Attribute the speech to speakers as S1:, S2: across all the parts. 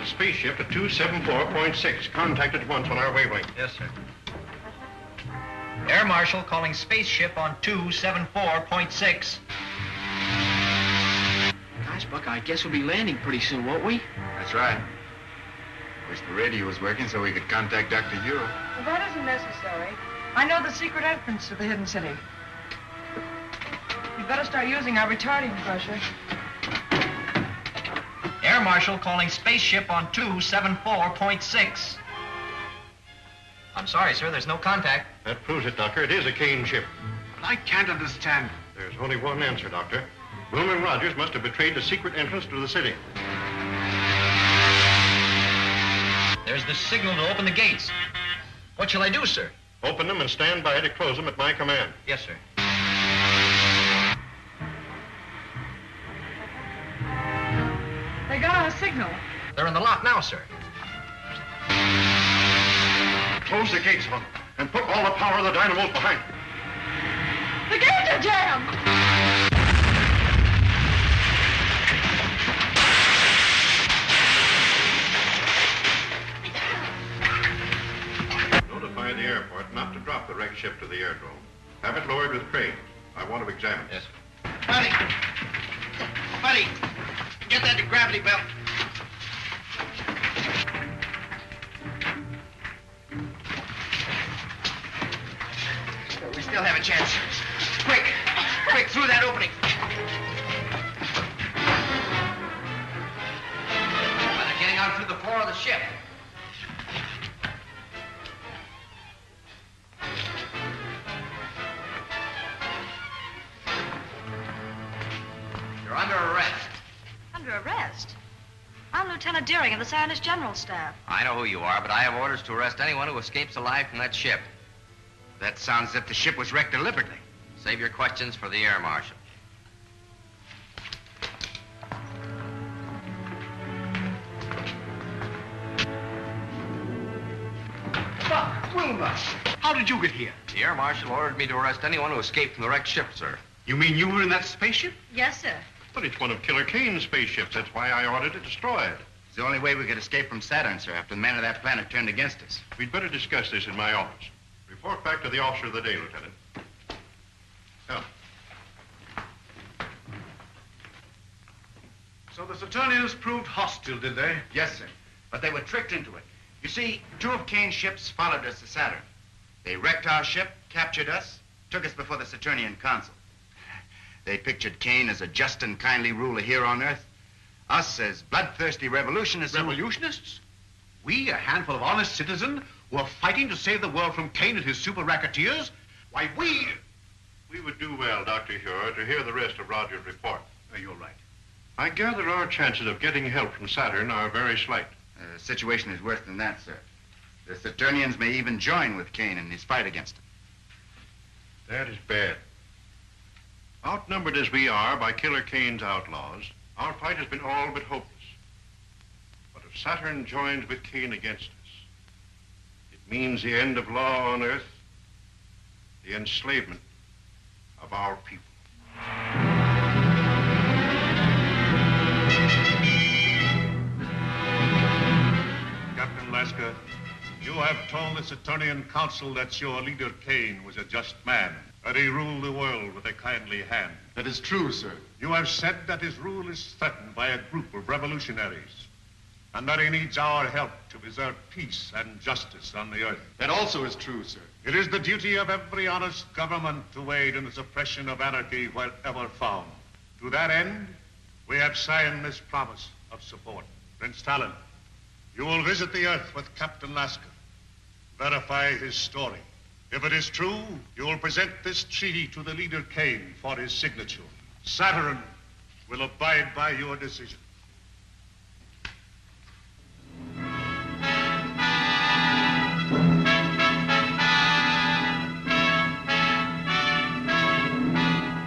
S1: spaceship at 274.6. Contact at once on our wavelength.
S2: Yes, sir. Air Marshal calling spaceship on 274.6.
S3: Gosh, Buck, I guess we'll be landing pretty soon, won't we?
S4: That's right. Wish the radio was working so we could contact Dr. Hero.
S5: Well, that isn't necessary. I know the secret entrance to the hidden city. We'd better start using our retarding pressure.
S2: Air Marshal calling spaceship on 274.6. I'm sorry, sir, there's no contact.
S1: That proves it, Doctor. It is a Kane ship.
S6: But I can't understand.
S1: There's only one answer, Doctor. Wilmer and Rogers must have betrayed the secret entrance to the city.
S2: There's the signal to open the gates. What shall I do, sir?
S1: Open them and stand by to close them at my command.
S2: Yes, sir.
S5: They got our signal.
S2: They're in the lock now, sir.
S1: Close the gates on them and put all the power of the dynamos behind them.
S5: The gates are jammed!
S1: Notify the airport not to drop the wrecked ship to the airdrome. Have it lowered with cranes. I want to examine it.
S2: Yes, sir.
S3: Buddy! Buddy! Get that gravity belt. We still have a chance. Quick! Quick, through that opening. Well, they're getting out through the floor of the ship. You're under arrest.
S7: Under arrest? I'm Lieutenant Deering of the Scientist General Staff.
S4: I know who you are, but I have orders to arrest anyone who escapes alive from that ship. That sounds as if the ship was wrecked deliberately. Save your questions for the Air Marshal.
S6: Buck, Wilmer, how did you get here?
S4: The Air Marshal ordered me to arrest anyone who escaped from the wrecked ship, sir.
S6: You mean you were in that spaceship?
S7: Yes, sir.
S1: But it's one of Killer Kane's spaceships. That's why I ordered it destroyed.
S4: It's the only way we could escape from Saturn, sir, after the men of that planet turned against us.
S1: We'd better discuss this in my office. Report back to the officer of the day, Lieutenant. Come.
S6: So the Saturnians proved hostile, did they?
S4: Yes, sir. But they were tricked into it. You see, 2 of Kane's ships followed us to Saturn. They wrecked our ship, captured us, took us before the Saturnian consul. They pictured Kane as a just and kindly ruler here on Earth. Us as bloodthirsty revolutionists.
S6: Revolutionists? We, a handful of honest citizens, who are fighting to save the world from Kane and his super racketeers? Why, we
S1: would do well, Dr. Huer, to hear the rest of Rogers' report.
S6: You're right.
S1: I gather our chances of getting help from Saturn are very slight.
S4: The situation is worse than that, sir. The Saturnians may even join with Kane in his fight against him.
S1: That is bad. Outnumbered as we are by Killer Kane's outlaws, our fight has been all but hopeless. But if Saturn joins with Kane against us, it means the end of law on Earth, the enslavement of our people.
S8: Captain Lasker, you have told the Saturnian Council that your leader Kane was a just man, that he ruled the world with a kindly hand.
S9: That is true, sir.
S8: You have said that his rule is threatened by a group of revolutionaries, and that he needs our help to preserve peace and justice on the Earth.
S9: That also is true, sir.
S8: It is the duty of every honest government to aid in the suppression of anarchy wherever found. To that end, we have signed this promise of support. Prince Talon, you will visit the Earth with Captain Lasker, verify his story. If it is true, you will present this treaty to the leader Kane for his signature. Saturn will abide by your decision.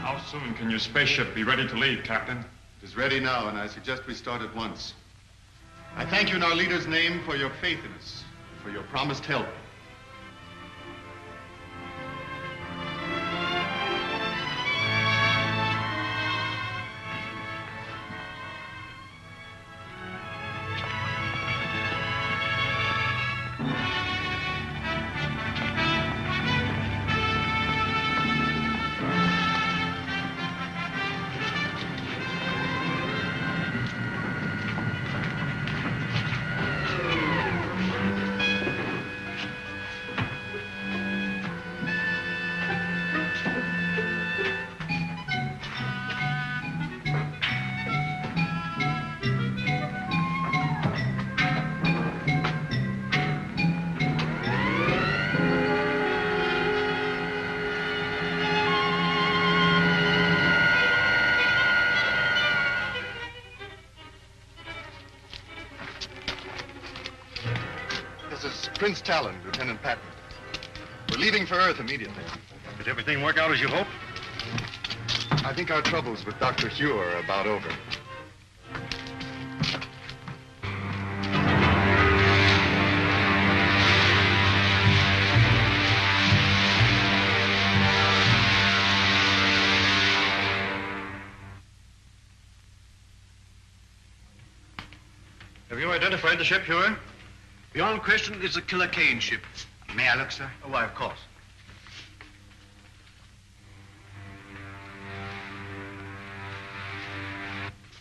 S10: How soon can your spaceship be ready to leave, Captain?
S9: It is ready now, and I suggest we start at once. I thank you in our leader's name for your faith in us, for your promised help. This is Prince Talon, Lieutenant Patton. We're leaving for Earth immediately.
S1: Did everything work out as you hoped?
S9: I think our troubles with Dr. Hugh are about over.
S1: Have you identified the ship, Hewer?
S6: Beyond question, it's a Killer Kane ship.
S4: May I look, sir?
S6: Oh, why, of course.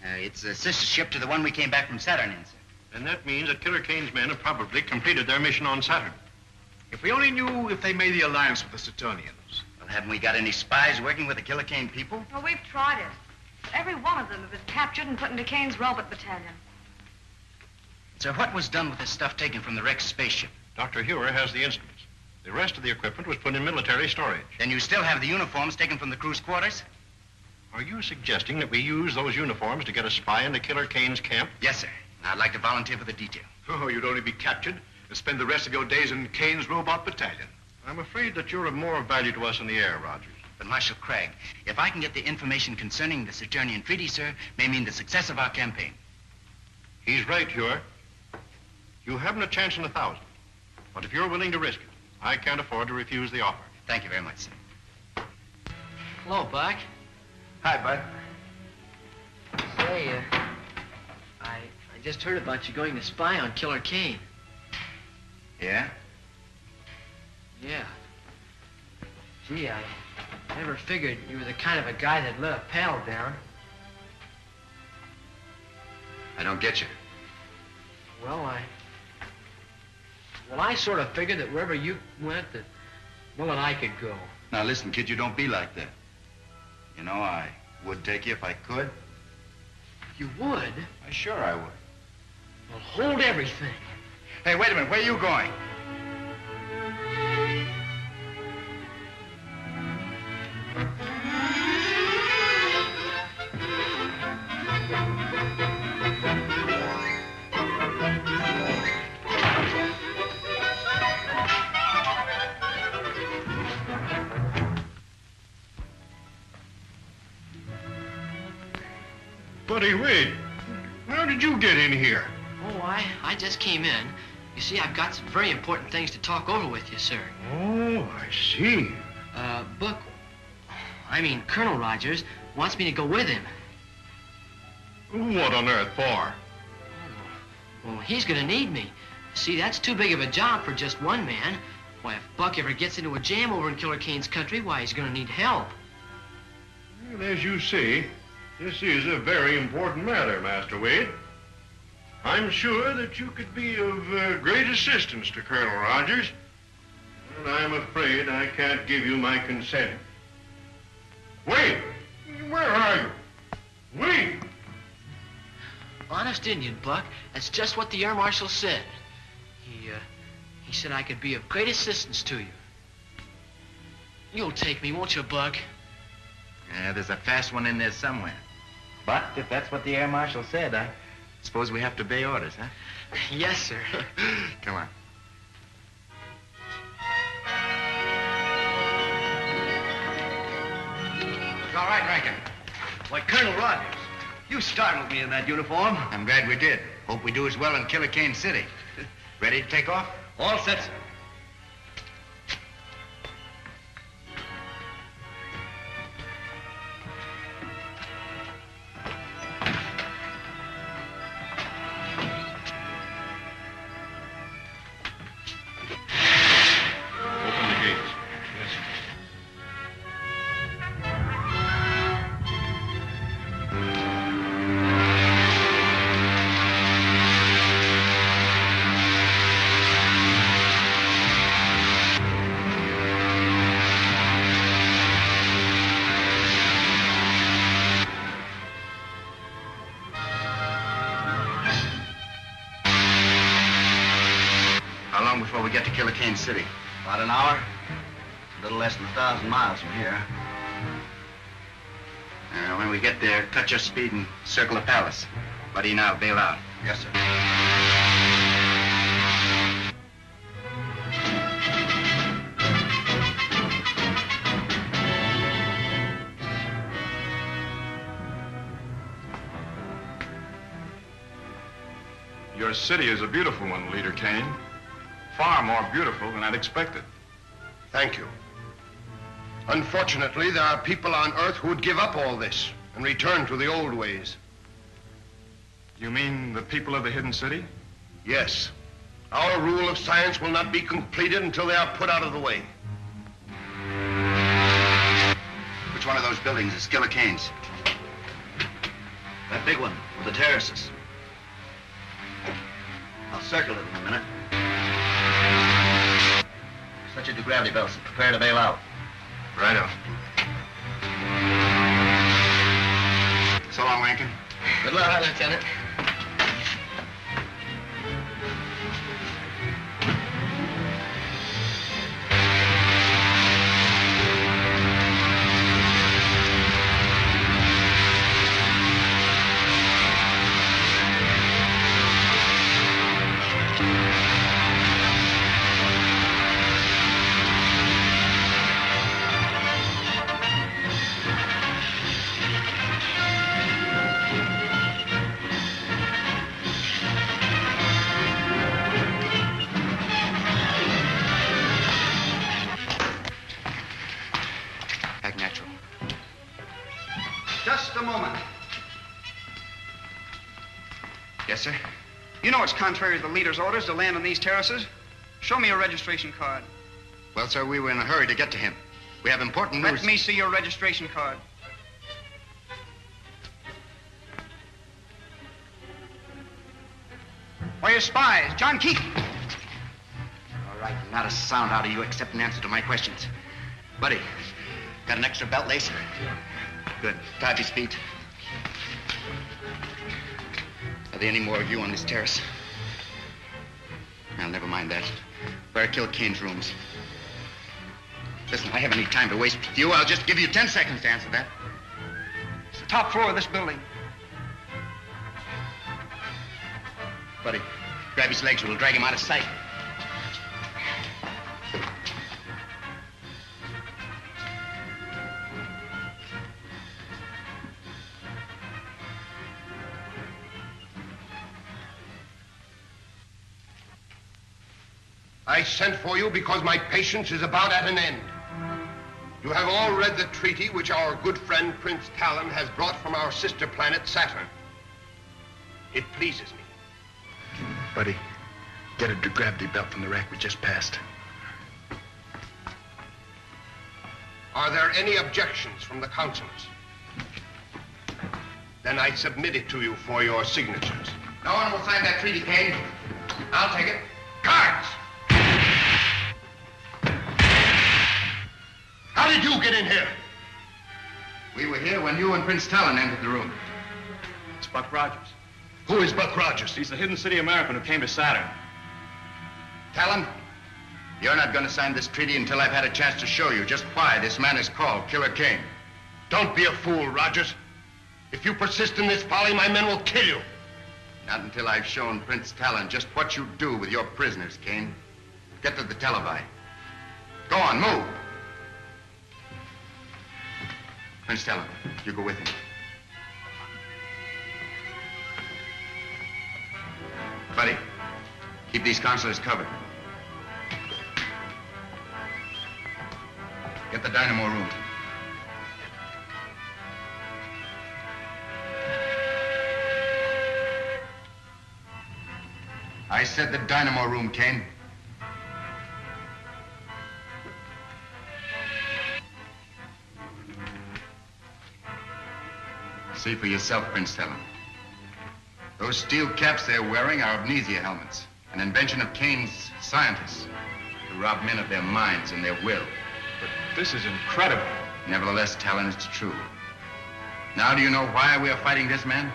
S4: It's a sister ship to the one we came back from Saturn in, sir.
S1: And that means that Killer Kane's men have probably completed their mission on Saturn.
S6: If we only knew if they made the alliance with the Saturnians.
S4: Well, haven't we got any spies working with the Killer Kane people?
S7: Well, we've tried it. But every one of them have been captured and put into Kane's robot battalion.
S4: Sir, what was done with the stuff taken from the wrecked spaceship?
S1: Dr. Hewer has the instruments. The rest of the equipment was put in military storage.
S4: Then you still have the uniforms taken from the crew's quarters?
S1: Are you suggesting that we use those uniforms to get a spy into Killer Kane's camp?
S4: Yes, sir. I'd like to volunteer for the detail.
S6: Oh, you'd only be captured and spend the rest of your days in Kane's robot battalion.
S1: I'm afraid that you're of more value to us in the air, Rogers.
S4: But Marshal Cragg, if I can get the information concerning the Saturnian treaty, sir, may mean the success of our campaign.
S1: He's right, Hewer. You haven't a chance in 1,000. But if you're willing to risk it, I can't afford to refuse the offer.
S4: Thank you very much, sir.
S2: Hello, Buck.
S4: Hi, Bud.
S2: Say, I just heard about you going to spy on Killer Kane.
S4: Yeah?
S2: Yeah. Gee, I never figured you were the kind of a guy that let a pal down.
S4: I don't get you.
S2: Well, I sort of figured that wherever you went, that Will and I could go.
S4: Now, listen, kid, you don't be like that. You know, I would take you if I could.
S2: You would?
S4: Sure I would.
S2: Well, hold everything.
S4: Hey, wait a minute. Where are you going?
S1: Buddy, wait. How did you get in here?
S2: Oh, I just came in. You see, I've got some very important things to talk over with you, sir.
S1: Oh, I see.
S2: Colonel Rogers wants me to go with him.
S1: What on earth for?
S2: Well, he's gonna need me. See, that's too big of a job for just one man. Why, if Buck ever gets into a jam over in Killer Kane's country, why, he's gonna need help.
S1: Well, as you say, this is a very important matter, Master Wade. I'm sure that you could be of great assistance to Colonel Rogers, and I'm afraid I can't give you my consent. Wade! Where are you? Wade!
S2: Honest Indian, Buck. That's just what the Air Marshal said. He said I could be of great assistance to you. You'll take me, won't you, Buck?
S4: Yeah, there's a fast one in there somewhere. But if that's what the Air Marshal said, I suppose we have to obey orders, huh?
S2: Yes, sir.
S4: Come on.
S3: It's all right, Rankin. Why, Colonel Rogers, you startled me in that uniform.
S4: I'm glad we did. Hope we do as well in Killer Kane City. Ready to take off?
S3: All set, sir.
S1: Open the gates. Yes.
S4: How long before we get to Killer Kane City?
S3: About an hour. A little less than 1,000 miles from here.
S4: When we get there, cut your speed and circle the palace. Buddy, now bail out.
S3: Yes, sir.
S10: Your city is a beautiful one, Leader Kane. Far more beautiful than I'd expected.
S11: Thank you. Unfortunately, there are people on Earth who would give up all this and return to the old ways.
S10: You mean the people of the hidden city?
S11: Yes. Our rule of science will not be completed until they are put out of the way.
S4: Which one of those buildings is Killer Kane's?
S3: That big one with the terraces. I'll circle it in a minute. Set your gravity belts and prepare to bail out.
S4: Righto. So long, Rankin.
S2: Good luck, Lieutenant.
S3: Just a moment.
S4: Yes, sir?
S3: You know it's contrary to the leader's orders to land on these terraces. Show me your registration card.
S4: Well, sir, we were in a hurry to get to him. We have important news.
S3: Let me see your registration card. Why, your spies, John Keaton.
S4: All right, not a sound out of you except an answer to my questions. Buddy, got an extra belt lace? Good. Tie up his feet. Are there any more of you on this terrace? Well, never mind that. Better kill Kane's rooms. Listen, I haven't any time to waste with you. I'll just give you 10 seconds to answer that.
S3: It's the top floor of this building.
S4: Buddy, grab his legs or we'll drag him out of sight.
S11: I sent for you because my patience is about at an end. You have all read the treaty which our good friend Prince Talon has brought from our sister planet Saturn. It pleases me.
S12: Buddy, get a gravity belt from the rack we just passed.
S11: Are there any objections from the councilors? Then I submit it to you for your signatures.
S4: No one will sign that treaty, Kane. I'll take it.
S11: Guards! How did you get in here?
S4: We were here when you and Prince Talon entered the room.
S10: It's Buck Rogers.
S11: Who is Buck Rogers?
S10: He's the hidden city American who came to Saturn.
S4: Talon, you're not going to sign this treaty until I've had a chance to show you just why this man is called Killer Kane.
S11: Don't be a fool, Rogers. If you persist in this folly, my men will kill you.
S4: Not until I've shown Prince Talon just what you do with your prisoners, Kane. Get to the televi. Go on, move. Prince Talon, you go with him. Buddy, keep these counselors covered. Get the dynamo room. I said the dynamo room, Kane. See for yourself, Prince Talon. Those steel caps they're wearing are amnesia helmets, an invention of Kane's scientists to rob men of their minds and their will.
S10: But this is incredible.
S4: Nevertheless, Talon, it's true. Now do you know why we are fighting this man?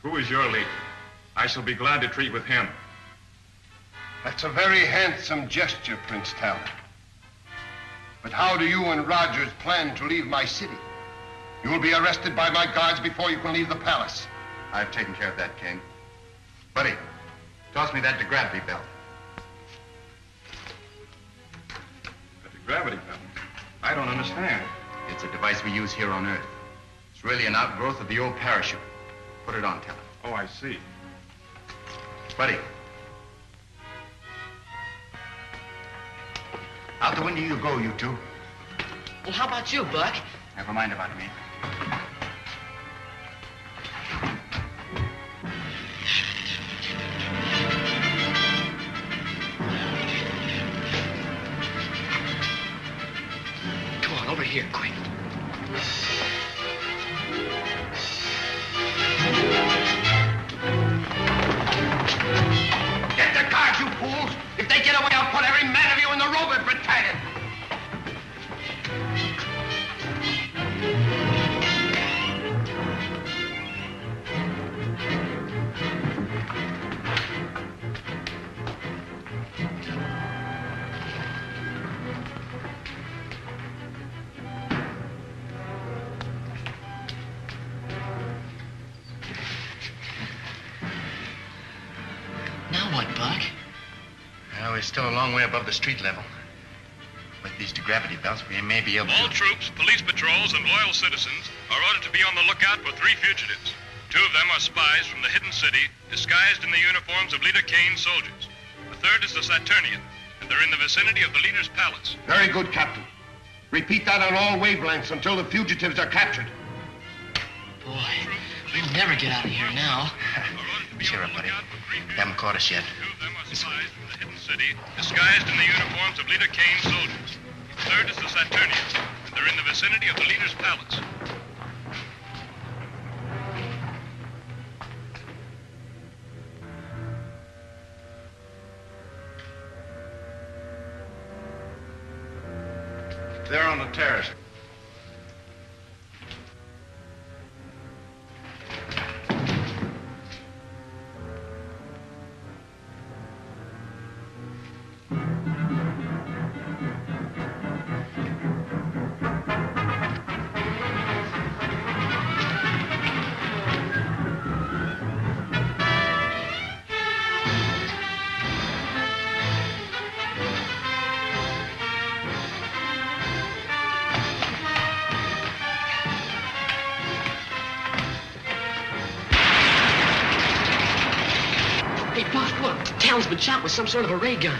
S10: Who is your leader? I shall be glad to treat with him.
S11: That's a very handsome gesture, Prince Talon. But how do you and Rogers plan to leave my city? You will be arrested by my guards before you can leave the palace.
S4: I've taken care of that, Kane. Buddy, toss me that gravity belt.
S10: But the gravity belt? I don't understand.
S4: It's a device we use here on Earth. It's really an outgrowth of the old parachute. Put it on, Talon.
S10: Oh, I see.
S4: Buddy. Out the window you go, you two.
S2: Well, how about you, Buck?
S4: Never mind about me.
S2: Come on, over here, quick.
S11: Get the guards, you fools! If they get away, I'll put every man of you in the Robert battalion!
S2: Now what, Buck?
S4: Well, we're still a long way above the street level. With these gravity belts, we may be able to...
S13: All troops, police patrols, and loyal citizens are ordered to be on the lookout for 3 fugitives. 2 of them are spies from the hidden city, disguised in the uniforms of Leader Kane's soldiers. The 3rd is the Saturnian, and they're in the vicinity of the leader's palace.
S11: Very good, Captain. Repeat that on all wavelengths until the fugitives are captured.
S2: Boy, we'll never get out of here now.
S4: Cheer up, buddy. They haven't caught us yet.
S13: 2 of them are spies from the hidden city, disguised in the uniforms of Leader Kane's soldiers. The 3rd is the Saturnian, and they're in the vicinity of the leader's palace.
S1: They're on the terrace.
S2: Hey, Buck, look. Talon's been shot with some sort of a ray gun.